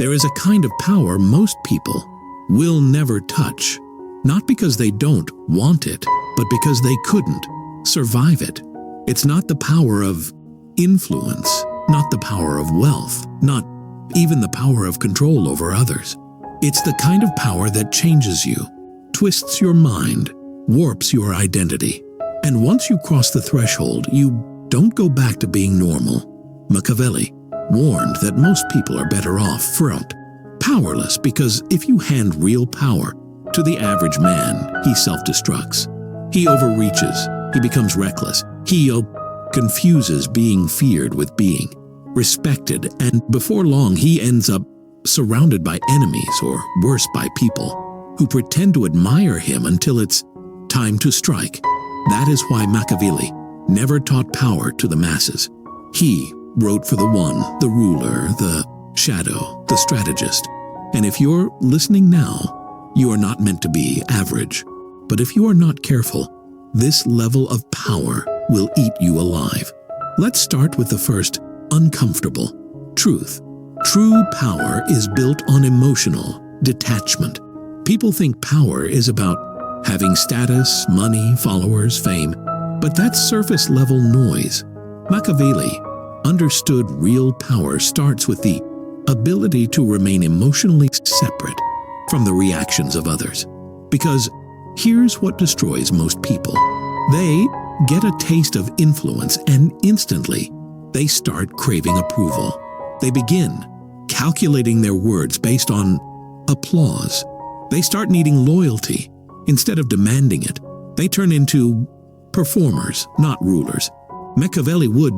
There is a kind of power most people will never touch, not because they don't want it, but because they couldn't survive it. It's not the power of influence, not the power of wealth, not even the power of control over others. It's the kind of power that changes you, twists your mind, warps your identity. And once you cross the threshold, you don't go back to being normal. Machiavelli warned that most people are better off front, powerless, because if you hand real power to the average man, he self-destructs. He overreaches. He becomes reckless. He confuses being feared with being respected, and before long he ends up surrounded by enemies, or worse, by people who pretend to admire him until it's time to strike. That is why Machiavelli never taught power to the masses. He wrote for the one, the ruler, the shadow, the strategist. And if you're listening now, you are not meant to be average. But if you are not careful, this level of power will eat you alive. Let's start with the first uncomfortable truth. True power is built on emotional detachment. People think power is about having status, money, followers, fame, but that's surface-level noise. Machiavelli understood real power starts with the ability to remain emotionally separate from the reactions of others. Because here's what destroys most people. They get a taste of influence and instantly they start craving approval. They begin calculating their words based on applause. They start needing loyalty instead of demanding it. They turn into performers, not rulers. Machiavelli would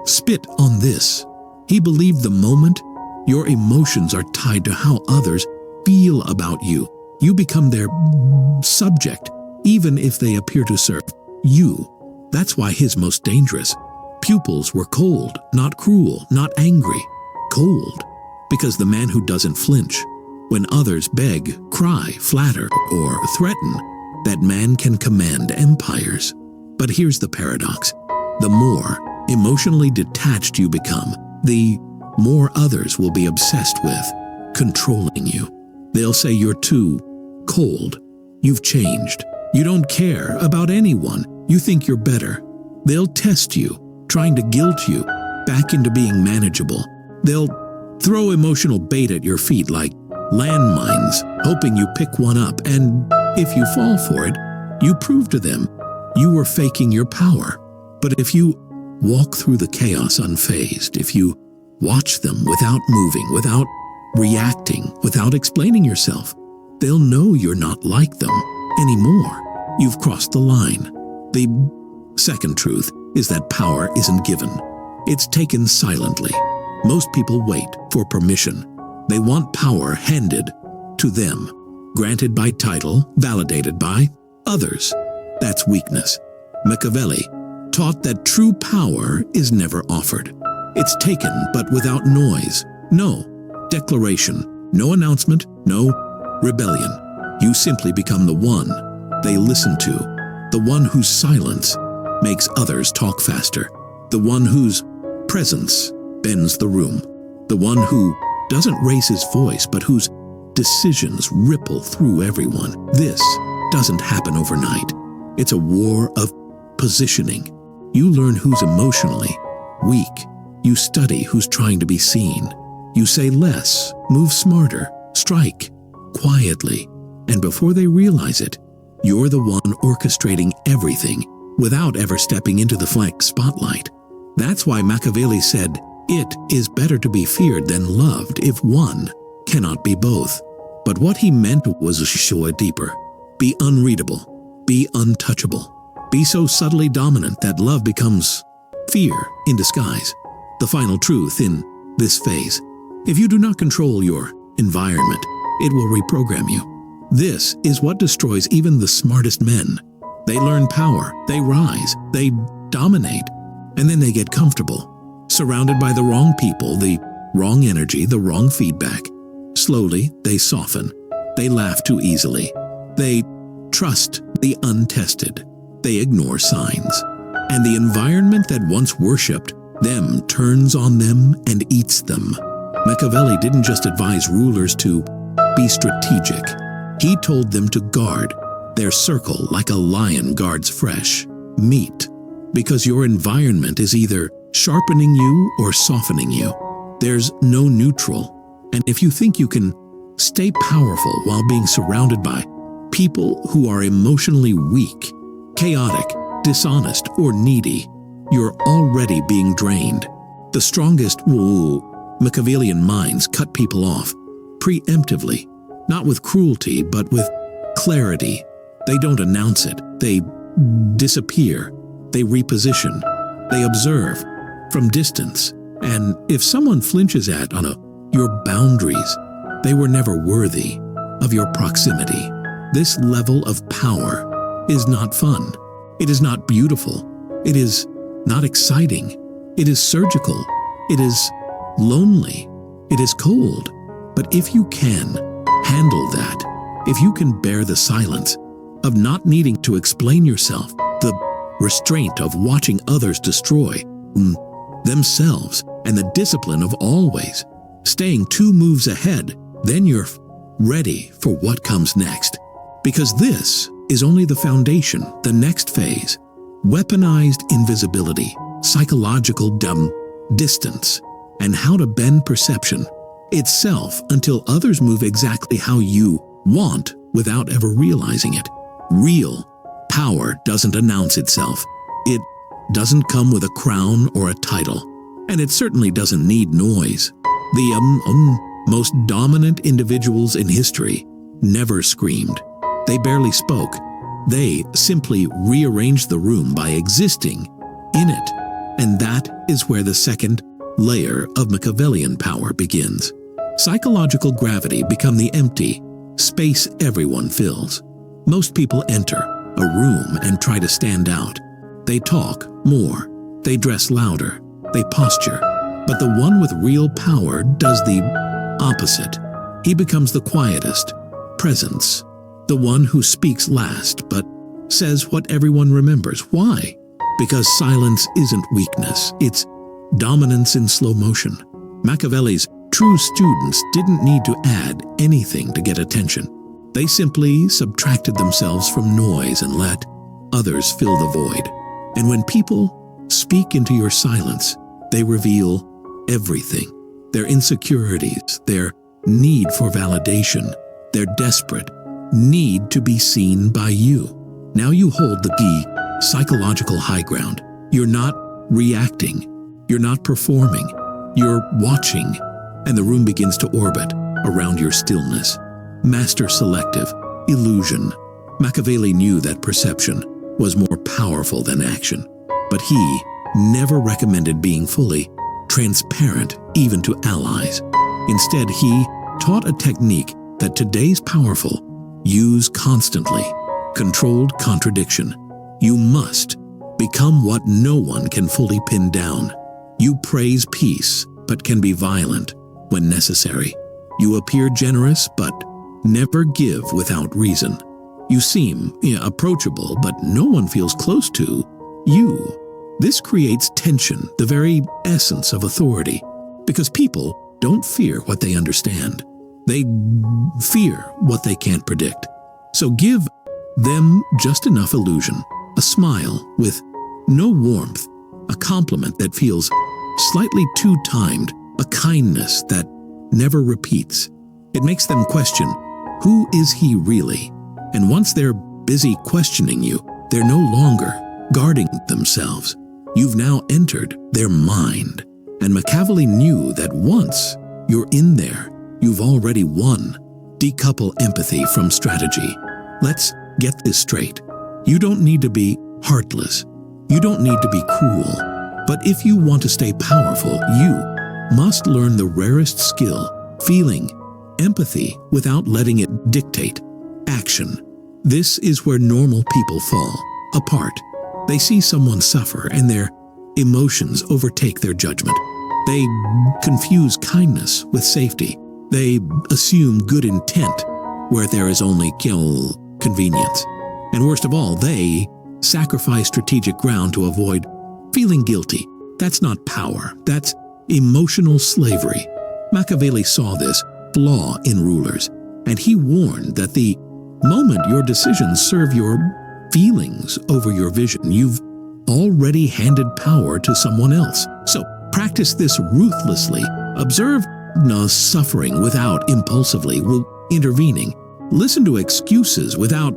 spit on this. He believed the moment your emotions are tied to how others feel about you, you become their subject, even if they appear to serve you. That's why his most dangerous pupils were cold, not cruel, not angry. Cold, because the man who doesn't flinch when others beg, cry, flatter, or threaten, that man can command empires. But here's the paradox. The more emotionally detached you become, the more others will be obsessed with controlling you. They'll say you're too cold. You've changed. You don't care about anyone. You think you're better. They'll test you, trying to guilt you back into being manageable. They'll throw emotional bait at your feet like landmines, hoping you pick one up. And if you fall for it, you prove to them you were faking your power. But if you walk through the chaos unfazed, if you watch them without moving, without reacting, without explaining yourself, they'll know you're not like them anymore. You've crossed the line. The second truth is that power isn't given. It's taken silently. Most people wait for permission. They want power handed to them, granted by title, validated by others. That's weakness. Machiavelli taught that true power is never offered. It's taken, but without noise. No declaration, no announcement, no rebellion. You simply become the one they listen to, the one whose silence makes others talk faster, the one whose presence bends the room, the one who doesn't raise his voice, but whose decisions ripple through everyone. This doesn't happen overnight. It's a war of positioning. You learn who's emotionally weak. You study who's trying to be seen. You say less, move smarter, strike quietly, and before they realize it, you're the one orchestrating everything without ever stepping into the flank spotlight. That's why Machiavelli said, "It is better to be feared than loved if one cannot be both." But what he meant was to show it deeper. Be unreadable, be untouchable, be so subtly dominant that love becomes fear in disguise. The final truth in this phase: if you do not control your environment, it will reprogram you. This is what destroys even the smartest men. They learn power, they rise, they dominate, and then they get comfortable, surrounded by the wrong people, the wrong energy, the wrong feedback. Slowly, they soften. They laugh too easily. They trust the untested. They ignore signs. And the environment that once worshipped them turns on them and eats them. Machiavelli didn't just advise rulers to be strategic. He told them to guard their circle like a lion guards fresh meat, because your environment is either sharpening you or softening you. There's no neutral. And if you think you can stay powerful while being surrounded by people who are emotionally weak, chaotic, dishonest, or needy, you're already being drained. The strongest Machiavellian minds cut people off preemptively, not with cruelty, but with clarity. They don't announce it. They disappear. They reposition. They observe from distance. And if someone flinches at your boundaries, they were never worthy of your proximity. This level of power is not fun. It is not beautiful. It is not exciting. It is surgical. It is lonely. It is cold. But if you can handle that, if you can bear the silence of not needing to explain yourself, the restraint of watching others destroy themselves, and the discipline of always staying 2 moves ahead, then you're ready for what comes next. Because this is only the foundation, the next phase. Weaponized invisibility, psychological distance, and how to bend perception itself until others move exactly how you want without ever realizing it. Real power doesn't announce itself. It doesn't come with a crown or a title, and it certainly doesn't need noise. The most dominant individuals in history never screamed. They barely spoke. They simply rearranged the room by existing in it. And that is where the second layer of Machiavellian power begins. Psychological gravity become the empty space everyone fills. Most people enter a room and try to stand out. They talk more. They dress louder. They posture. But the one with real power does the opposite. He becomes the quietest presence, the one who speaks last but says what everyone remembers. Why? Because silence isn't weakness, it's dominance in slow motion. Machiavelli's true students didn't need to add anything to get attention. They simply subtracted themselves from noise and let others fill the void. And when people speak into your silence, they reveal everything. Their insecurities, their need for validation, their desperate need to be seen by you. Now you hold the psychological high ground. You're not reacting. You're not performing. You're watching, and the room begins to orbit around your stillness. Master selective illusion. Machiavelli knew that perception was more powerful than action, but he never recommended being fully transparent even to allies. Instead, he taught a technique that today's powerful use constantly: controlled contradiction. You must become what no one can fully pin down. You praise peace, but can be violent when necessary. You appear generous, but never give without reason. You seem approachable, but no one feels close to you. This creates tension, the very essence of authority, because people don't fear what they understand. They fear what they can't predict. So give them just enough illusion, a smile with no warmth, a compliment that feels slightly too timed, a kindness that never repeats. It makes them question, who is he really? And once they're busy questioning you, they're no longer guarding themselves. You've now entered their mind. And Machiavelli knew that once you're in there, you've already won. Decouple empathy from strategy. Let's get this straight. You don't need to be heartless. You don't need to be cruel. But if you want to stay powerful, you must learn the rarest skill, feeling empathy without letting it dictate action. This is where normal people fall apart. They see someone suffer and their emotions overtake their judgment. They confuse kindness with safety. They assume good intent where there is only convenience. And worst of all, they sacrifice strategic ground to avoid feeling guilty. That's not power. That's emotional slavery. Machiavelli saw this flaw in rulers, and he warned that the moment your decisions serve your feelings over your vision, you've already handed power to someone else. So practice this ruthlessly. Observe no suffering without impulsively intervening. Listen to excuses without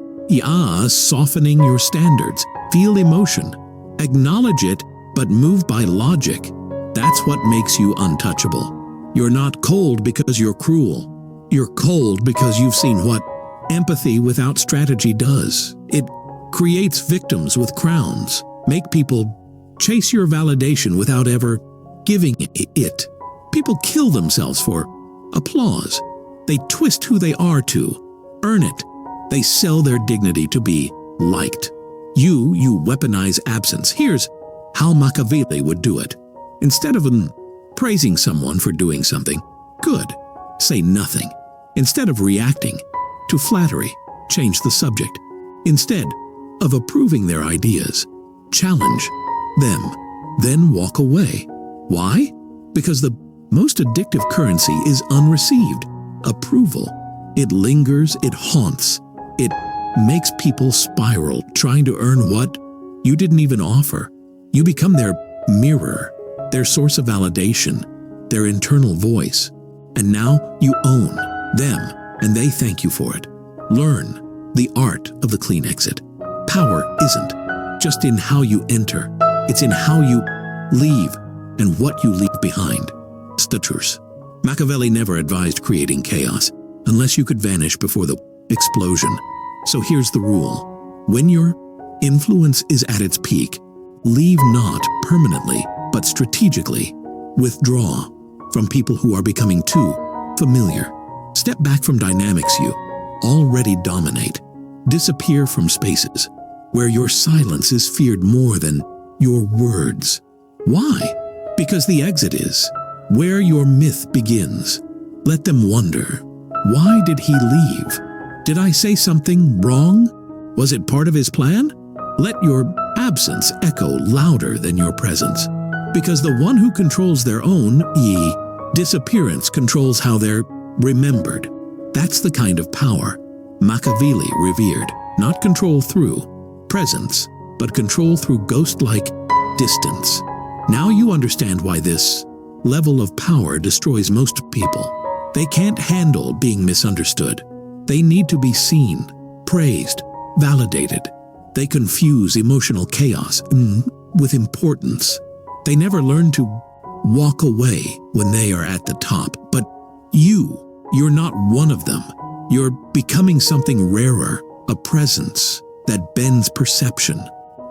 softening your standards. Feel emotion. Acknowledge it, but move by logic. That's what makes you untouchable. You're not cold because you're cruel. You're cold because you've seen what empathy without strategy does. It creates victims with crowns. Make people chase your validation without ever giving it. People kill themselves for applause. They twist who they are to earn it. They sell their dignity to be liked. You weaponize absence. Here's how Machiavelli would do it. Instead of praising someone for doing something good, say nothing. Instead of reacting to flattery, change the subject. Instead of approving their ideas, challenge them, then walk away. Why? Because the most addictive currency is unreceived approval. It lingers, it haunts, it makes people spiral, trying to earn what you didn't even offer. You become their mirror, their source of validation, their internal voice. And now you own them, and they thank you for it. Learn the art of the clean exit. Power isn't just in how you enter, it's in how you leave and what you leave behind. It's the truth. Machiavelli never advised creating chaos unless you could vanish before the explosion. So here's the rule. When your influence is at its peak, leave not permanently, but strategically. Withdraw from people who are becoming too familiar. Step back from dynamics you already dominate. Disappear from spaces where your silence is feared more than your words. Why? Because the exit is where your myth begins. Let them wonder, why did he leave? Did I say something wrong? Was it part of his plan? Let your absence echo louder than your presence. Because the one who controls their own, disappearance controls how they're remembered. That's the kind of power Machiavelli revered. Not control through presence, but control through ghost-like distance. Now you understand why this level of power destroys most people. They can't handle being misunderstood. They need to be seen, praised, validated. They confuse emotional chaos with importance. They never learn to walk away when they are at the top. But you're not one of them. You're becoming something rarer, a presence that bends perception,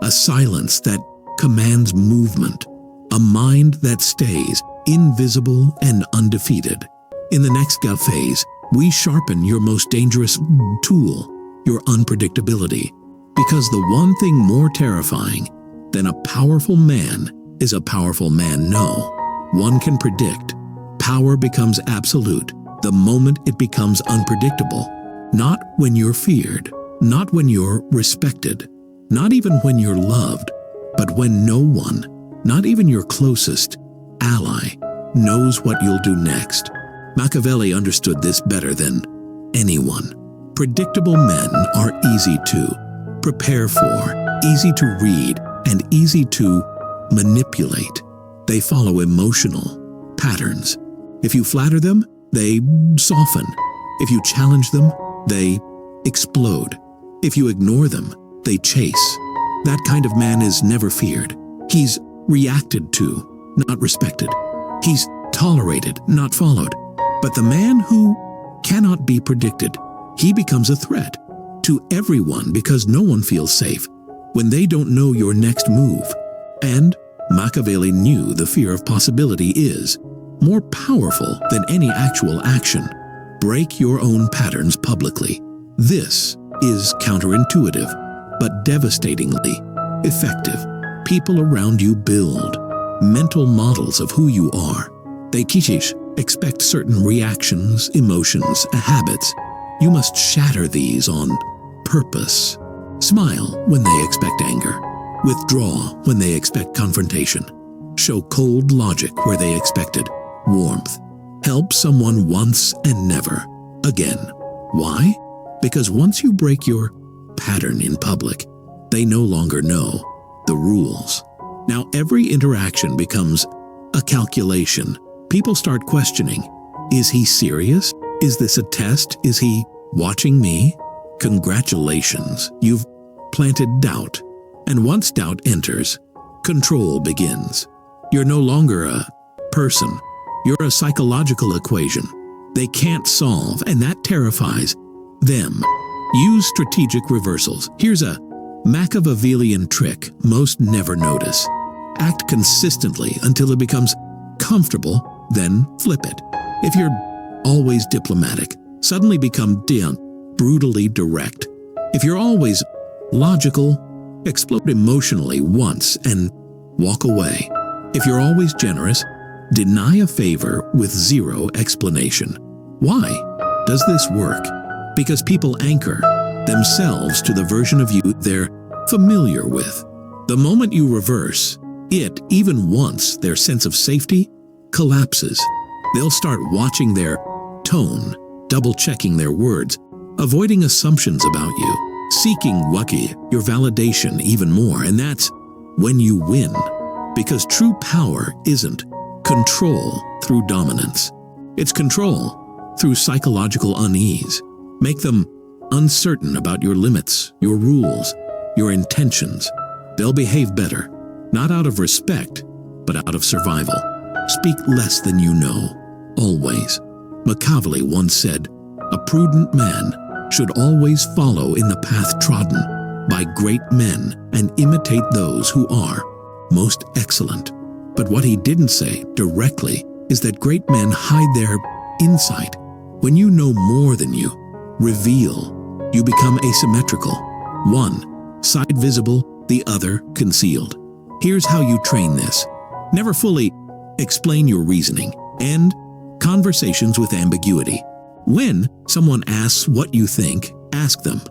a silence that commands movement, a mind that stays invisible and undefeated. In the next phase, we sharpen your most dangerous tool, your unpredictability, because the one thing more terrifying than a powerful man is a powerful man. No, one can predict. Power becomes absolute the moment it becomes unpredictable. Not when you're feared, not when you're respected, not even when you're loved, but when no one, not even your closest ally, knows what you'll do next. Machiavelli understood this better than anyone. Predictable men are easy to prepare for, easy to read, and easy to manipulate. They follow emotional patterns. If you flatter them, they soften. If you challenge them, they explode. If you ignore them, they chase. That kind of man is never feared. He's reacted to, not respected. He's tolerated, not followed. But the man who cannot be predicted, he becomes a threat to everyone because no one feels safe when they don't know your next move. And Machiavelli knew the fear of possibility is more powerful than any actual action. Break your own patterns publicly. This is counterintuitive, but devastatingly effective. People around you build mental models of who you are. They expect certain reactions, emotions, habits. You must shatter these on purpose. Smile when they expect anger. Withdraw when they expect confrontation. Show cold logic where they expected warmth. Help someone once and never again. Why? Because once you break your pattern in public, they no longer know the rules. Now every interaction becomes a calculation. People start questioning, is he serious? Is this a test? Is he watching me? Congratulations, you've planted doubt. And once doubt enters, control begins. You're no longer a person. You're a psychological equation they can't solve, and that terrifies them. Use strategic reversals. Here's a Machiavellian trick most never notice. Act consistently until it becomes comfortable, then flip it. If you're always diplomatic, suddenly become brutally direct. If you're always logical, explode emotionally once and walk away. If you're always generous, deny a favor with zero explanation. Why does this work? Because people anchor themselves to the version of you they're familiar with. The moment you reverse it, even once, their sense of safety collapses. They'll start watching their tone, double-checking their words, avoiding assumptions about you, seeking your validation even more, and that's when you win. Because true power isn't control through dominance. It's control through psychological unease. Make them uncertain about your limits, your rules, your intentions. They'll behave better, not out of respect, but out of survival. Speak less than you know, always. Machiavelli once said, "A prudent man should always follow in the path trodden by great men and imitate those who are most excellent." But what he didn't say directly is that great men hide their insight. When you know more than you reveal, you become asymmetrical. One side visible, the other concealed. Here's how you train this. Never fully explain your reasoning. End conversations with ambiguity. When someone asks what you think, ask them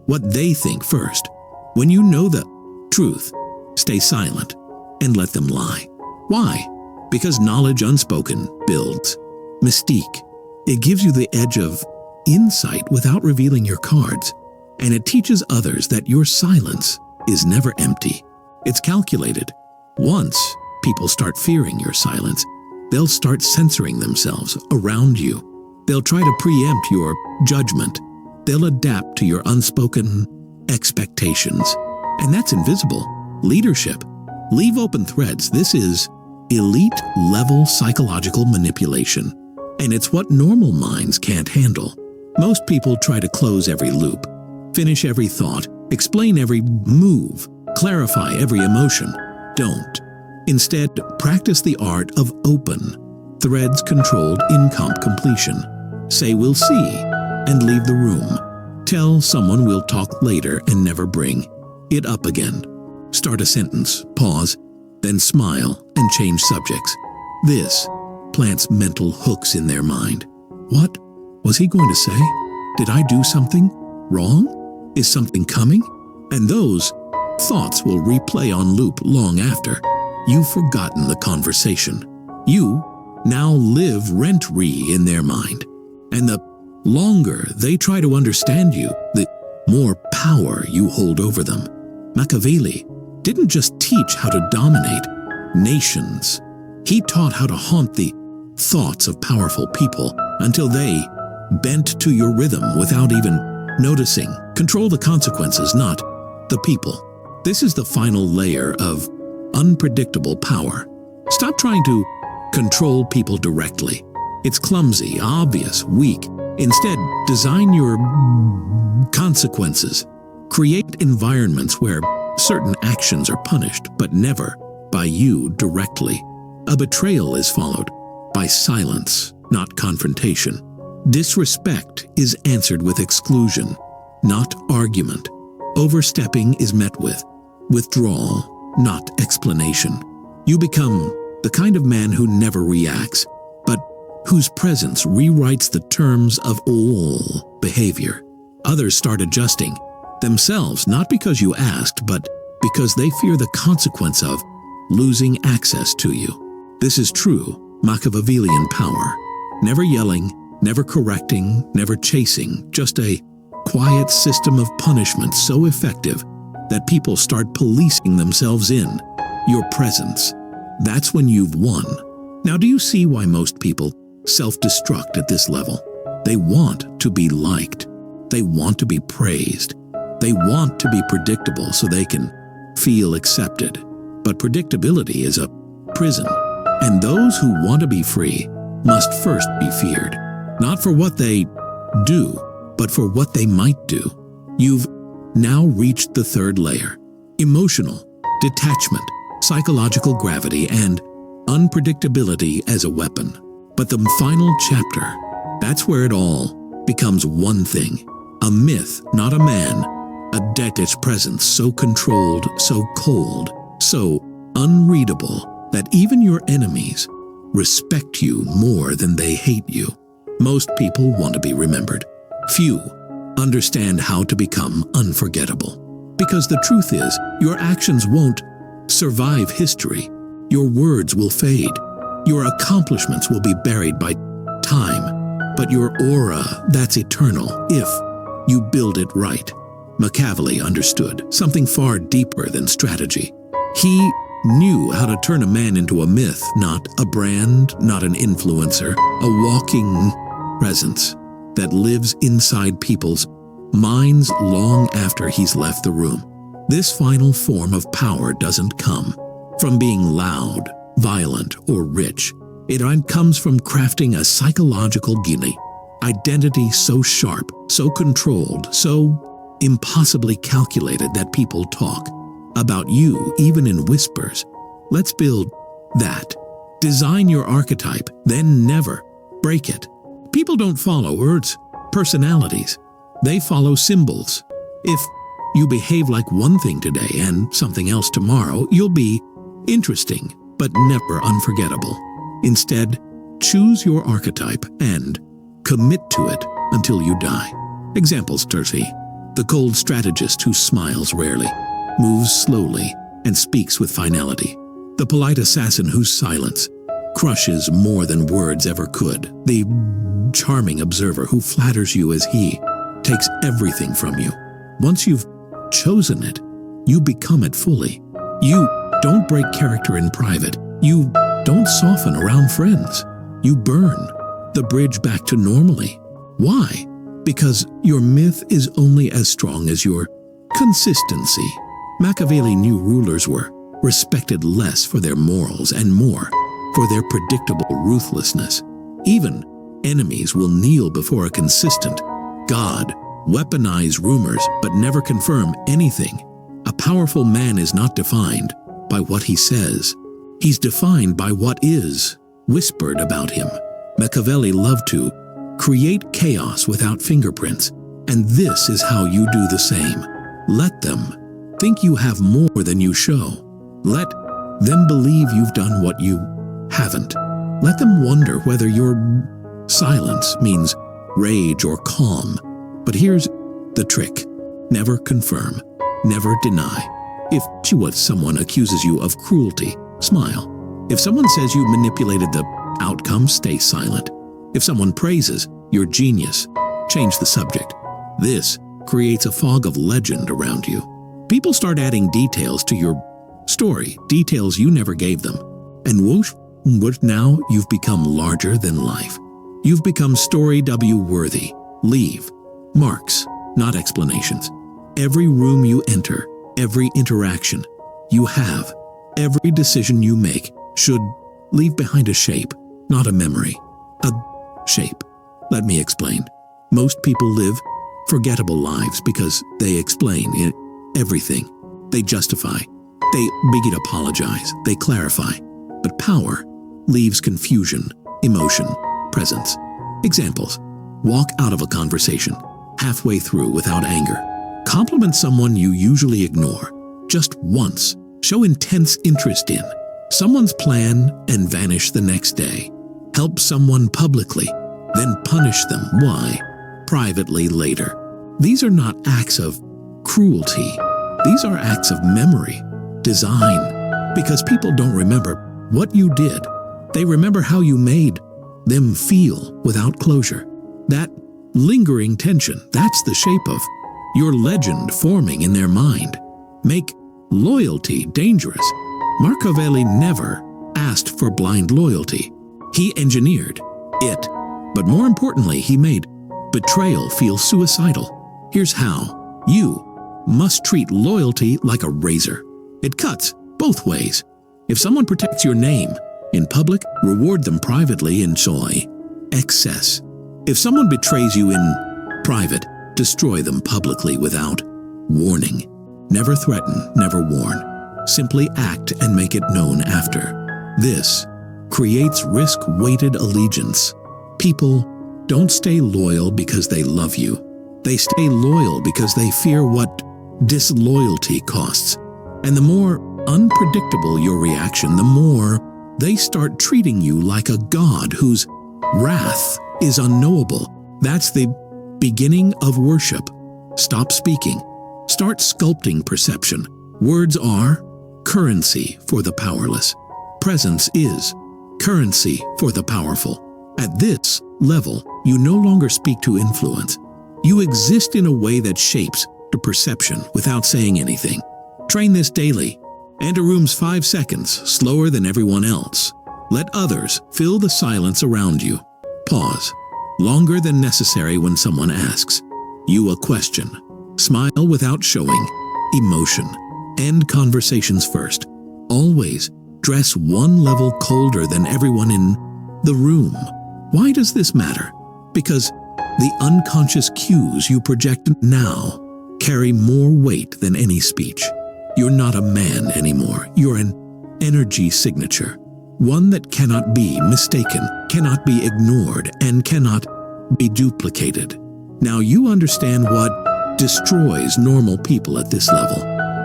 what they think first. When you know the truth, stay silent and let them lie. Why? Because knowledge unspoken builds mystique. It gives you the edge of insight without revealing your cards, and it teaches others that your silence is never empty. It's calculated. Once people start fearing your silence, they'll start censoring themselves around you. They'll try to preempt your judgment. They'll adapt to your unspoken expectations. And that's invisible leadership. Leave open threads. This is elite-level psychological manipulation. And it's what normal minds can't handle. Most people try to close every loop, finish every thought, explain every move, clarify every emotion. Don't. Instead, practice the art of open, threads-controlled completion. Say "we'll see" and leave the room. Tell someone "we'll talk later" and never bring it up again. Start a sentence, pause, then smile and change subjects. This plants mental hooks in their mind. What was he going to say? Did I do something wrong? Is something coming? And those thoughts will replay on loop long after you've forgotten the conversation. You now live rent-free in their mind. And the longer they try to understand you, the more power you hold over them. Machiavelli didn't just teach how to dominate nations. He taught how to haunt the thoughts of powerful people until they bent to your rhythm without even noticing. Control the consequences, not the people. This is the final layer of unpredictable power. Stop trying to control people directly. It's clumsy, obvious, weak. Instead, design your consequences. Create environments where certain actions are punished, but never by you directly. A betrayal is followed by silence, not confrontation. Disrespect is answered with exclusion, not argument. Overstepping is met with withdrawal, not explanation. You become the kind of man who never reacts, but whose presence rewrites the terms of all behavior. Others start adjusting themselves, not because you asked, but because they fear the consequence of losing access to you. This is true Machiavellian power. Never yelling, never correcting, never chasing, just a quiet system of punishment so effective that people start policing themselves in your presence. That's when you've won. Now, do you see why most people self-destruct at this level? They want to be liked. They want to be praised. They want to be predictable so they can feel accepted. But predictability is a prison, and those who want to be free must first be feared, not for what they do, but for what they might do. You've now reached the third layer: emotional detachment, psychological gravity, and unpredictability as a weapon. But the final chapter, that's where it all becomes one thing: a myth, not a man, a deathless presence so controlled, so cold, so unreadable that even your enemies respect you more than they hate you. Most people want to be remembered. Few understand how to become unforgettable. Because the truth is, your actions won't survive history. Your words will fade. Your accomplishments will be buried by time. But your aura, that's eternal, if you build it right. Machiavelli understood something far deeper than strategy. He knew how to turn a man into a myth, not a brand, not an influencer, a walking presence that lives inside people's minds long after he's left the room. This final form of power doesn't come from being loud, violent, or rich. It comes from crafting a psychological identity so sharp, so controlled, so impossibly calculated that people talk about you even in whispers. Let's build that. Design your archetype, then never break it. People don't follow words, personalities. They follow symbols. If you behave like one thing today and something else tomorrow, you'll be interesting, but never unforgettable. Instead, choose your archetype and commit to it until you die. Examples: Terzi, the cold strategist who smiles rarely, moves slowly, and speaks with finality. The polite assassin whose silence crushes more than words ever could. The charming observer who flatters you as he takes everything from you. Once you've chosen it, you become it fully. You don't break character in private. You don't soften around friends. You burn the bridge back to normally. Why? Because your myth is only as strong as your consistency. Machiavelli knew rulers were respected less for their morals and more for their predictable ruthlessness. Even enemies will kneel before a consistent God, weaponize rumors but never confirm anything. A powerful man is not defined by what he says. He's defined by what is whispered about him. Machiavelli loved to create chaos without fingerprints, and this is how you do the same. Let them think you have more than you show. Let them believe you've done what you haven't. Let them wonder whether your silence means rage or calm. But here's the trick: never confirm, never deny. If someone accuses you of cruelty, smile. If someone says you manipulated the outcome, stay silent. If someone praises your genius, change the subject. This creates a fog of legend around you. People start adding details to your story, details you never gave them. And whoosh, now you've become larger than life. You've become story worthy. Leave marks, not explanations. Every room you enter, every interaction you have, every decision you make should leave behind a shape, not a memory. A shape. Let me explain. Most people live forgettable lives because they explain everything. They justify. They apologize. They clarify. But power leaves confusion, emotion, presence. Examples: walk out of a conversation halfway through without anger. Compliment someone you usually ignore just once. Show intense interest in someone's plan and vanish the next day. Help someone publicly, then punish them. Why? Privately later. These are not acts of cruelty. These are acts of memory, design. Because people don't remember what you did. They remember how you made them feel without closure. That lingering tension, that's the shape of your legend forming in their mind. Make loyalty dangerous. Machiavelli never asked for blind loyalty. He engineered it. But more importantly, he made betrayal feel suicidal. Here's how. You must treat loyalty like a razor. It cuts both ways. If someone protects your name in public, reward them privately, enjoy excess. If someone betrays you in private, destroy them publicly without warning. Never threaten, never warn. Simply act and make it known after. This creates risk-weighted allegiance. People don't stay loyal because they love you. They stay loyal because they fear what disloyalty costs. And the more unpredictable your reaction, the more they start treating you like a god whose wrath is unknowable. That's the beginning of worship. Stop speaking. Start sculpting perception. Words are currency for the powerless. Presence is currency for the powerful. At this level, you no longer speak to influence. You exist in a way that shapes the perception without saying anything. Train this daily. Enter rooms 5 seconds slower than everyone else. Let others fill the silence around you. Pause longer than necessary when someone asks you a question. Smile without showing emotion. End conversations first. Always dress one level colder than everyone in the room. Why does this matter? Because the unconscious cues you project now carry more weight than any speech. You're not a man anymore. You're an energy signature, one that cannot be mistaken, cannot be ignored, and cannot be duplicated. Now you understand what destroys normal people at this level.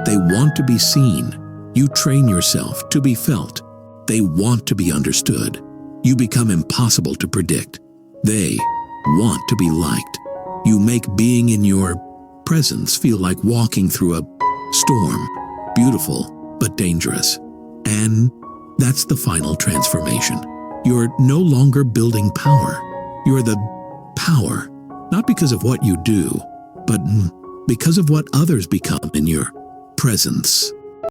They want to be seen. You train yourself to be felt. They want to be understood. You become impossible to predict. They want to be liked. You make being in your presence feel like walking through a storm, beautiful but dangerous. And that's the final transformation. You're no longer building power. You're the power, not because of what you do, but because of what others become in your presence.